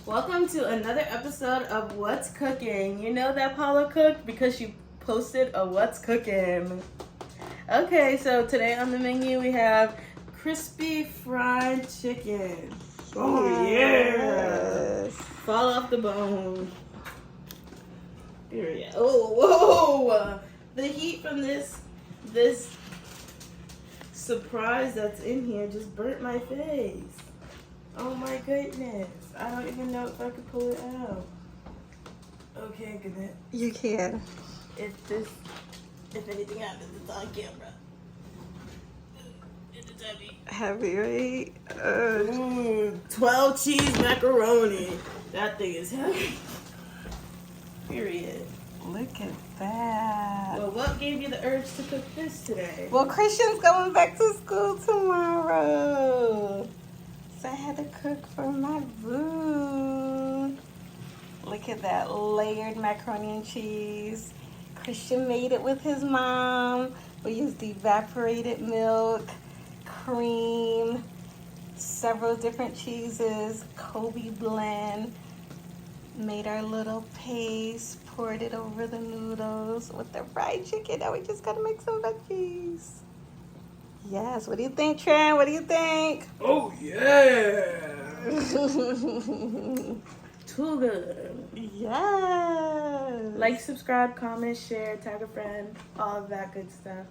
Welcome to another episode of What's Cooking. You know that Paula cooked because she posted a What's Cooking. Okay, so today on the menu we have crispy fried chicken. Oh yeah! Fall off the bone. Period. Oh, whoa! The heat from this surprise that's in here just burnt my face. Oh my goodness. I don't even know if I could pull it out. Okay, good. You can. If anything happens, it's on camera. It's heavy. Heavy, right? 12 cheese macaroni. That thing is heavy. Period. Look at that. Well, what gave you the urge to cook this today? Well, Christian's going back to school tomorrow. So I had to cook for my boo. Look at that layered macaroni and cheese. Christian made it with his mom. We used evaporated milk, cream, several different cheeses, Kobe blend. Made our little paste, poured it over the noodles with the fried chicken. Now we just gotta make some veggies. Yes, what do you think, Tran? What do you think? Oh, yeah! Too good. Yes. Like, subscribe, comment, share, tag a friend, all of that good stuff.